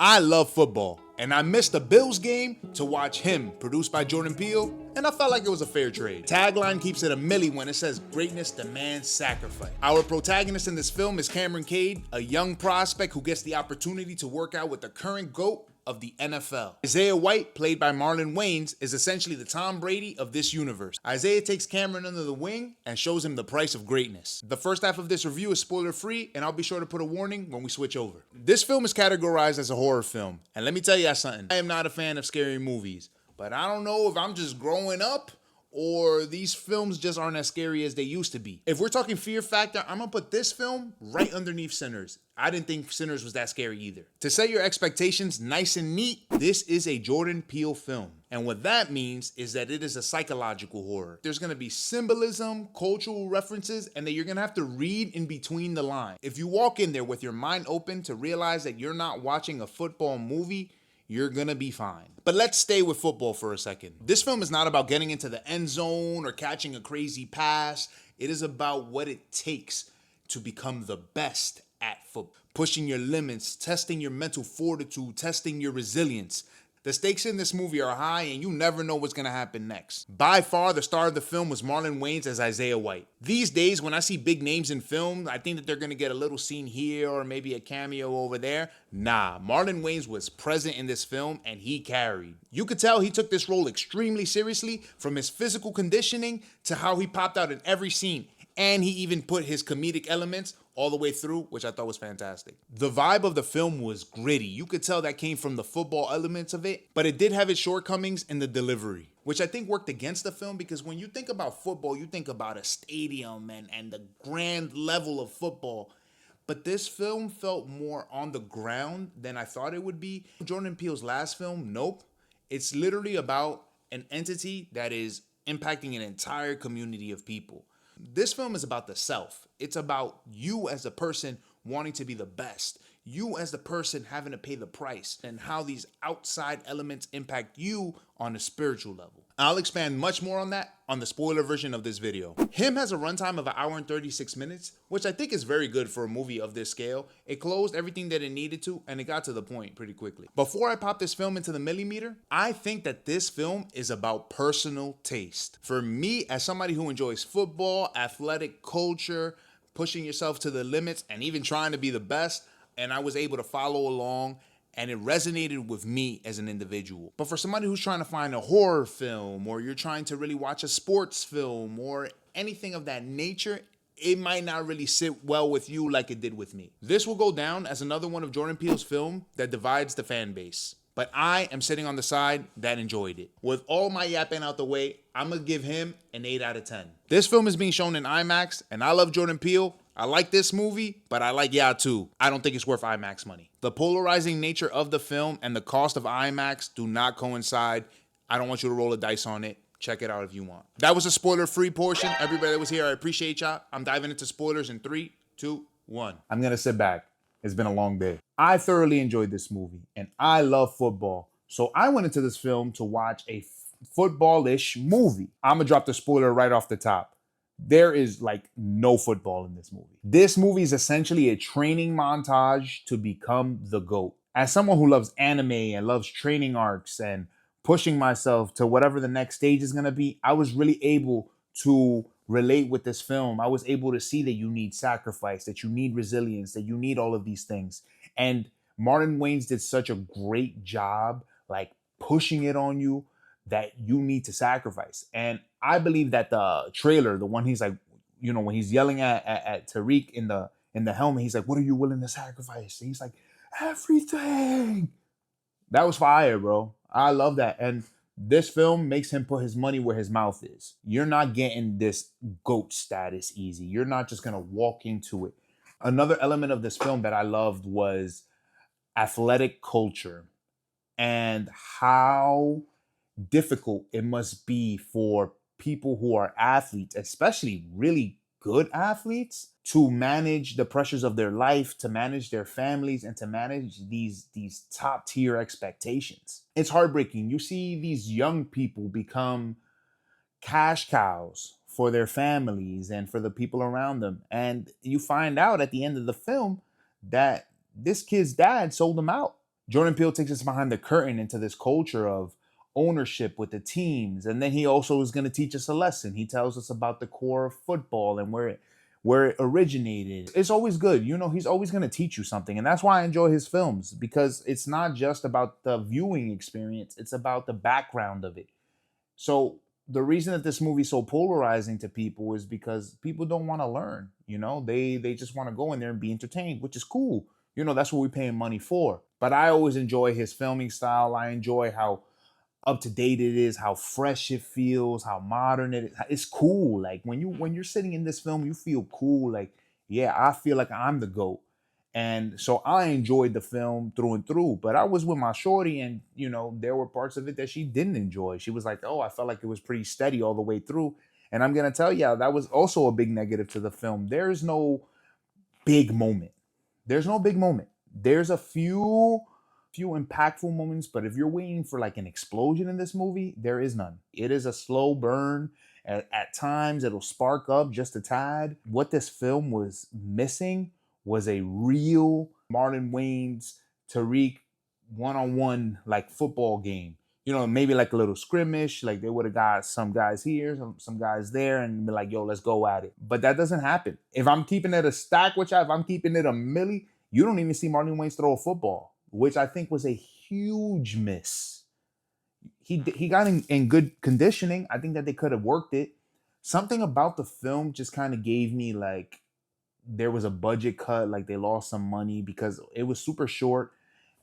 I love football, and I missed the Bills game to watch Him, produced by Jordan Peele, and I felt like it was a fair trade. Tagline keeps it a milli when it says greatness demands sacrifice. Our protagonist in this film is Cameron Cade, a young prospect who gets the opportunity to work out with the current GOAT of the NFL. Isaiah White, played by Marlon Wayans, is essentially the Tom Brady of this universe. Isaiah takes Cameron under the wing and shows him the price of greatness. The first half of this review is spoiler free, and I'll be sure to put a warning when we switch over. This film is categorized as a horror film, and let me tell you something. I am not a fan of scary movies, but I don't know if I'm just growing up or these films just aren't as scary as they used to be. If we're talking fear factor, I'm gonna put this film right underneath Sinners. I didn't think Sinners was that scary either. To set your expectations nice and neat, this is a Jordan Peele film. And what that means is that it is a psychological horror. There's gonna be symbolism, cultural references, and that you're gonna have to read in between the lines. If you walk in there with your mind open to realize that you're not watching a football movie, you're gonna be fine. But let's stay with football for a second. This film is not about getting into the end zone or catching a crazy pass. It is about what it takes to become the best at football. Pushing your limits, testing your mental fortitude, testing your resilience. The stakes in this movie are high and you never know what's gonna happen next. By far, the star of the film was Marlon Wayans as Isaiah White. These days, when I see big names in film, I think that they're gonna get a little scene here or maybe a cameo over there. Nah, Marlon Wayans was present in this film and he carried. You could tell he took this role extremely seriously, from his physical conditioning to how he popped out in every scene. And he even put his comedic elements all the way through, which I thought was fantastic. The vibe of the film was gritty. You could tell that came from the football elements of it, but it did have its shortcomings in the delivery, which I think worked against the film, because when you think about football, you think about a stadium and the grand level of football. But this film felt more on the ground than I thought it would be. Jordan Peele's last film, Nope, it's literally about an entity that is impacting an entire community of people. This film is about the self. It's about you as a person wanting to be the best. You as the person having to pay the price, and how these outside elements impact you on a spiritual level. I'll expand much more on that on the spoiler version of this video. Him has a runtime of 1 hour and 36 minutes, which I think is very good for a movie of this scale. It closed everything that it needed to, and it got to the point pretty quickly. Before I pop this film into the millimeter, I think that this film is about personal taste. For me, as somebody who enjoys football, athletic culture, pushing yourself to the limits, and even trying to be the best, and I was able to follow along, and it resonated with me as an individual. But for somebody who's trying to find a horror film, or you're trying to really watch a sports film, or anything of that nature, it might not really sit well with you like it did with me. This will go down as another one of Jordan Peele's film that divides the fan base. But I am sitting on the side that enjoyed it. With all my yapping out the way, I'm gonna give him an 8 out of 10. This film is being shown in IMAX, and I love Jordan Peele. I like this movie, but I like Yeah too. I don't think it's worth IMAX money. The polarizing nature of the film and the cost of IMAX do not coincide. I don't want you to roll a dice on it. Check it out if you want. That was a spoiler-free portion. Everybody that was here, I appreciate y'all. I'm diving into spoilers in 3, 2, 1. I'm gonna sit back. It's been a long day. I thoroughly enjoyed this movie, and I love football. So I went into this film to watch a football-ish movie. I'm gonna drop the spoiler right off the top. There is like no football in this movie. This movie is essentially a training montage to become the GOAT. As someone who loves anime and loves training arcs and pushing myself to whatever the next stage is gonna be, I was really able to relate with this film. I was able to see that you need sacrifice, that you need resilience, that you need all of these things. And Marlon Wayans did such a great job, like pushing it on you that you need to sacrifice. And I believe that the trailer, the one he's like, you know, when he's yelling at Tariq in the helmet, he's like, "What are you willing to sacrifice?" And he's like, "Everything." That was fire, bro. I love that. And this film makes him put his money where his mouth is. You're not getting this GOAT status easy. You're not just gonna walk into it. Another element of this film that I loved was athletic culture and how difficult it must be for people who are athletes, especially really good athletes, to manage the pressures of their life, to manage their families, and to manage these top tier expectations. It's heartbreaking. You see these young people become cash cows for their families and for the people around them. And you find out at the end of the film that this kid's dad sold him out. Jordan Peele takes us behind the curtain into this culture of ownership with the teams, and then he also is going to teach us a lesson. He tells us about the core of football and where it originated. It's always good, he's always going to teach you something, and that's why I enjoy his films, because it's not just about the viewing experience, it's about the background of it. So the reason that this movie's so polarizing to people is because people don't want to learn. They just want to go in there and be entertained, which is cool. That's what we're paying money for. But I always enjoy his filming style. I enjoy how up to date it is, how fresh it feels, how modern it is. It's cool. Like when you're sitting in this film, you feel cool. Like, yeah, I feel like I'm the GOAT. And so I enjoyed the film through and through. But I was with my shorty, and there were parts of it that she didn't enjoy. She was like, "Oh, I felt like it was pretty steady all the way through." And I'm gonna tell you, that was also a big negative to the film. There's no big moment. There's no big moment. There's a few impactful moments, but if you're waiting for like an explosion in this movie, there is none. It is a slow burn. At times, it'll spark up just a tad. What this film was missing was a real Marlon Wayans, Tariq one-on-one like football game. Maybe like a little skirmish, like they would have got some guys here, some guys there, and be like, yo, let's go at it. But that doesn't happen. If I'm keeping it a stack with y'all, if I'm keeping it a milli, you don't even see Marlon Wayans throw a football, which I think was a huge miss. He got in good conditioning. I think that they could have worked it. Something about the film just kind of gave me like there was a budget cut, like they lost some money because it was super short.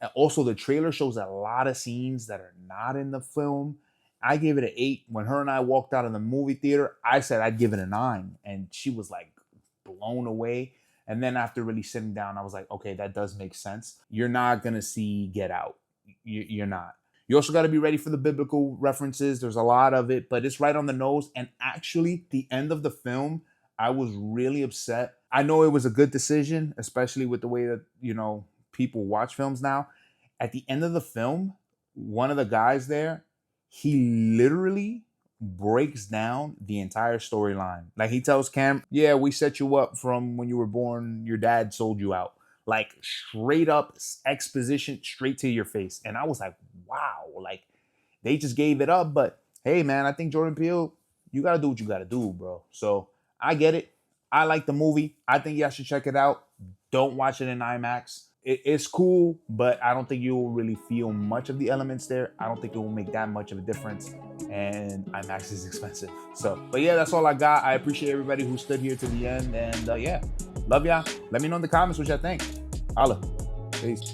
And also, the trailer shows a lot of scenes that are not in the film. I gave it an 8. When her and I walked out of the movie theater, I said I'd give it a 9. And she was like blown away. And then after really sitting down, I was like, okay, that does make sense. You're not going to see Get Out. You're not. You also got to be ready for the biblical references. There's a lot of it, but it's right on the nose. And actually, the end of the film, I was really upset. I know it was a good decision, especially with the way that, people watch films now. At the end of the film, one of the guys there, he literally breaks down the entire storyline. Like he tells Cam, yeah, we set you up from when you were born, your dad sold you out. Like straight up exposition straight to your face. And I was like, wow, like they just gave it up. But hey, man, I think Jordan Peele, you got to do what you got to do, bro. So I get it. I like the movie. I think y'all should check it out. Don't watch it in IMAX. It's cool, but I don't think you'll really feel much of the elements there. I don't think it will make that much of a difference. And IMAX is expensive. But yeah, that's all I got. I appreciate everybody who stood here to the end. And yeah, love y'all. Let me know in the comments what y'all think. Holla. Peace.